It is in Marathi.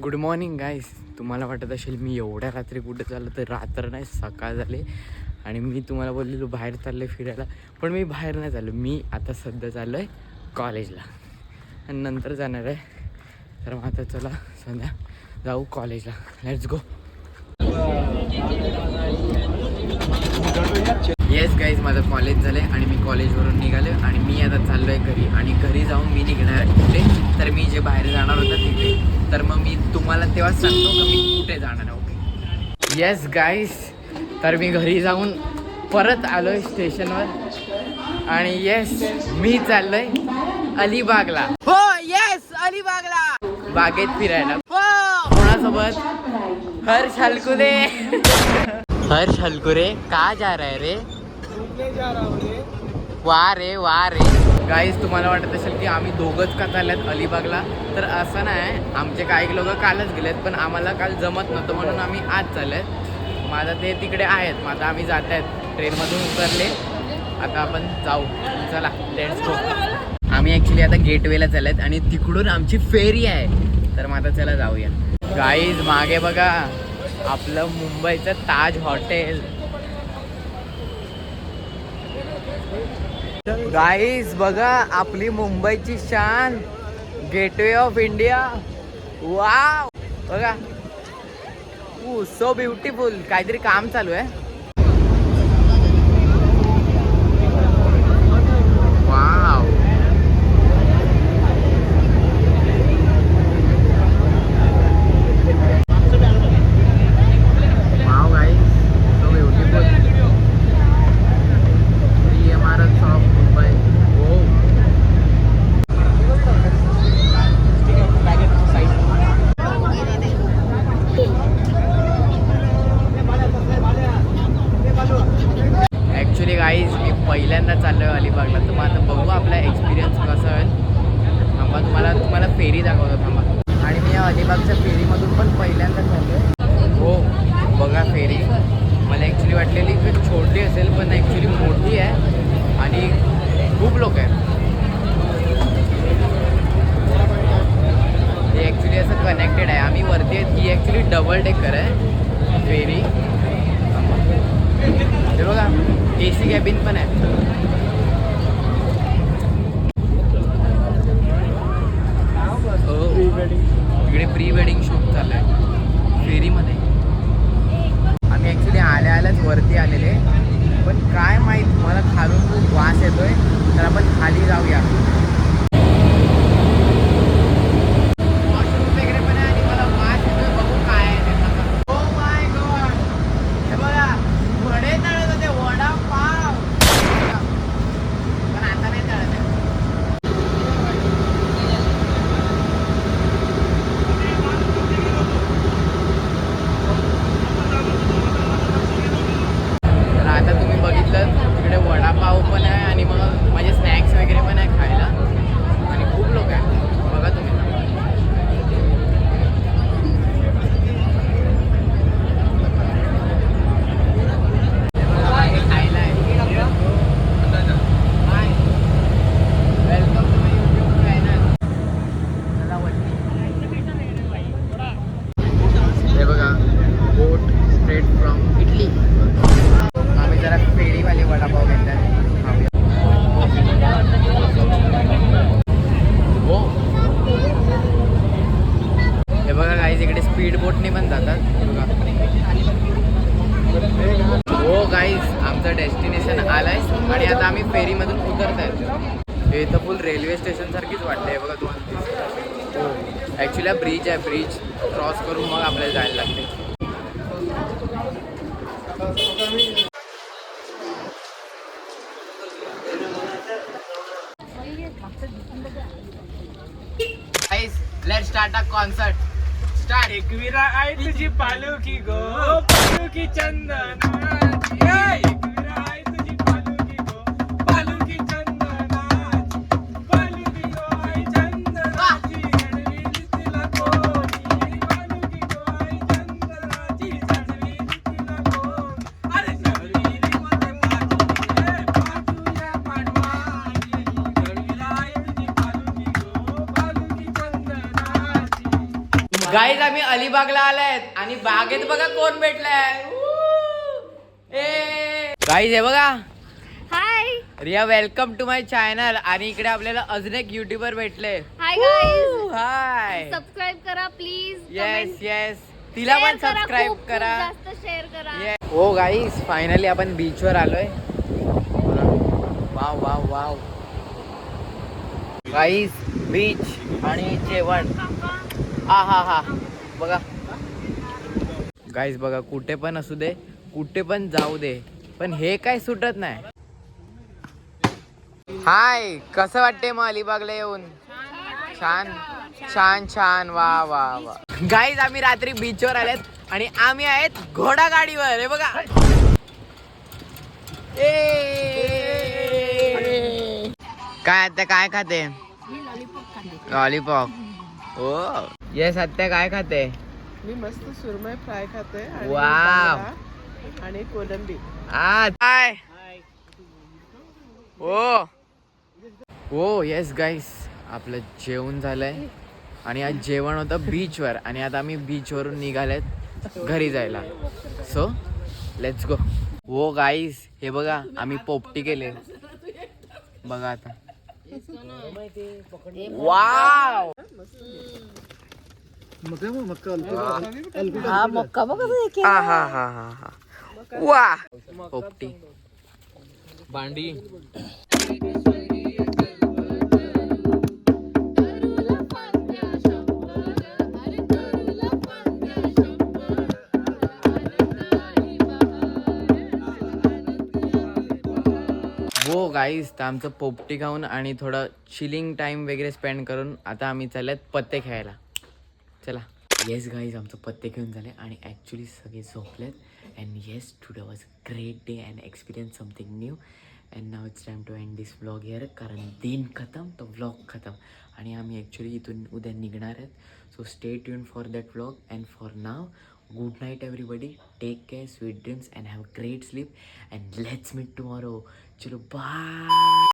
गुड मॉर्निंग गाईस. तुम्हाला वाटत असेल मी एवढ्या रात्री कुठे चाललो, तर रात्र नाही सकाळ झाले आणि मी तुम्हाला बोललेलो बाहेर चाललो आहे फिरायला, पण मी बाहेर नाही चाललो. मी आता सध्या चाललो आहे कॉलेजला आणि नंतर जाणार आहे. तर मग आता चला सध्या जाऊ कॉलेजला. Let's go. येस गाईज, माझं कॉलेज झालं आहे आणि मी कॉलेजवरून निघालो आणि मी आता चाललो आहे घरी. आणि घरी जाऊन मी निघणार कुठे, तर मी जे बाहेर जाणार होतं तिथे. तर मग मी तुम्हाला तेव्हा सांगतो की मी कुठे जाणार आहे. ओके. येस गाईज, तर मी घरी जाऊन परत आलो आहे स्टेशनवर आणि येस मी चाललो आहे अलिबागला. हो येस, अलिबागला बागेत फिरायला. हो, कोणासोबत? हर्ष हलकुरे. हर्ष हलकुरे का जा रहा है रे? वा रे. गाईज, तुम्हाला वाटत असेल की आम्ही दोघंच का चालल्यात अलिबागला, तर असं नाही. आमचे काही लोक कालच गेलेत, पण आम्हाला काल जमत नव्हतं म्हणून आम्ही आज चाललेत. माझा ते तिकडे आहेत, माझा आम्ही जात आहेत. ट्रेनमधून उतरले, आता आपण जाऊ. चला लेट्स गो. आम्ही ॲक्च्युली आता गेटवेला चाललेत आणि तिकडून आमची फेरी आहे. तर मग आता चला जाऊया. गाईज, मागे बघा आपलं मुंबईचं ताज हॉटेल. गाईज बघा आपली मुंबईची शान, गेटवे ऑफ इंडिया. वाव, बघा सो ब्युटिफुल. काहीतरी काम चालू आहे. Wow, wow guys, so beautiful. इमारत ऑफ मुंबई. हो, ॲक्च्युली गाईज मी पहिल्यांदा चाललो आहे अलिबागला. तर मग आता बघू आपला एक्सपिरियन्स कसा आहे. थांबा, तुम्हाला फेरी दाखवतो थांबा. आणि मी या अलिबागच्या फेरीमधून पण पहिल्यांदा चाललो आहे. हो बघा फेरी. मला ॲक्च्युली वाटलेली की छोटी असेल, पण ॲक्च्युली मोठी आहे आणि खूप लोक आहेत. हे ॲक्च्युली असं कनेक्टेड आहे. आम्ही वरती आहेत. ही ॲक्च्युली डबल डेकर आहे फेरी. हे बघा AC कॅबिन पण आहे. इकडे प्री वेडिंग शूट चालू आहे फेरीमध्ये. आम्ही ॲक्च्युली आल्याच वरती आलेले, पण काय माहीत मला खालून खूप वास येतोय, तर आपण खाली जाऊया. वॉशरूम वगैरे पण आहे आणि मला वास येतोय. बघू काय आहे ते. ओ माय गॉड, हे बघा वडे तळत होते, वडापाव. पण आता नाही तळत आहे. तर आता तुम्ही बघितलं तिकडे वडापाव पण आहे आणि मग माझे स्नॅक्स वगैरे पण आहे खायला आणि खूप लोक आहेत. बघा तुम्ही. खायला आहे. Welcome to my YouTube channel. हे बघा बोट स्ट्रेट फ्रॉम इटली. आम्ही जरा फेरीवाले वडापाव घेतला. हो, हे बघा गाईज इकडे स्पीड बोटने पण जातात. हे बघा. हो गाईज, आमचं डेस्टिनेशन आलंय आणि आता आम्ही फेरीमधून उतरत आहेत. हे तर फुल रेल्वे स्टेशन सारखीच वाटते. बघा तुम्हाला. हो, ॲक्च्युली हा ब्रिज आहे. ब्रिज क्रॉस करून मग आपल्याला जायला लागते. Guys, let's start a concert. Start. Ekvira आई तुझी पालुकी गो, पालुकी चंदनाची. एकविरा आई तुझी पालुकी गो, पालुकी चंदनाची. पालुकी गो आई चंदनाची, चढवीली तिला कोणी. पालुकी गो आई चंदनाची, चढवीली तिला कोणी. अरे चढवीली मध्ये माझी, पाठूया पाठवाची. एकविरा आई तुझी पालुकी गो, पालुकी चंदनाची. गाईज आम्ही अलिबागला आलाय आणि बागेत बघा कोण भेटलाय. गाईज हे बघा hi Riya, welcome to my channel. आणि इकडे आपल्याला अजून एक युट्यूबर भेटले. हाय गाईज, हाय, सबस्क्राईब करा प्लीज. येस येस, तिला पण सबस्क्राईब करा. जास्त शेअर करा. हो गाईज, फायनली आपण बीच वर आलोय. Wow wow wow guys, beach आणि जेवण. हा बघा गाईज, बघा कुठे पण असू दे, कुठे पण जाऊ दे, पण हे काय सुटत नाही. हाय, कसं वाटते मग अलिबागला येऊन? छान छान छान, वा वा वा. गाईज आम्ही रात्री बीचवर आलेत आणि आम्ही आहेत घोडा गाडीवर. हे बघा, काय आता काय खाते? लॉलीपॉप. हो येस, आत्या काय खाते? मी मस्त सुरमई फ्राय खाते आणि वाव. बांगडा आणि कोलंबी. हाय. हो येस गाईस, आपलं जेवण झालंय आणि आज जेवण होतं बीचवर आणि आता आम्ही बीचवरून निघालेत घरी जायला. So let's go. हो गाईस, हे बघा आम्ही पोपटी केले बघा आता. वाव, हा मक्का बघा हा वा, पोपटी भांडी. हो गाईस, तर आमचं पोपटी खाऊन आणि थोडं चिलिंग टाइम वगैरे स्पेंड करून आता आम्ही चालल्यात पत्ते खेळायला. चला. येस गाईज, आमचं पत्ते खेळून झाले आणि ॲक्च्युली सगळे झोपलेत. And yes, today was a great day and experience something new. And now it's time to end this vlog here, कारण दिन खतम तो व्लॉग खतम. आणि आम्ही ॲक्च्युली इथून उद्या निघणार आहेत. So stay tuned for that vlog. And for now, good night everybody. Take care, sweet dreams and have a great sleep. And let's meet tomorrow. चलो बाय.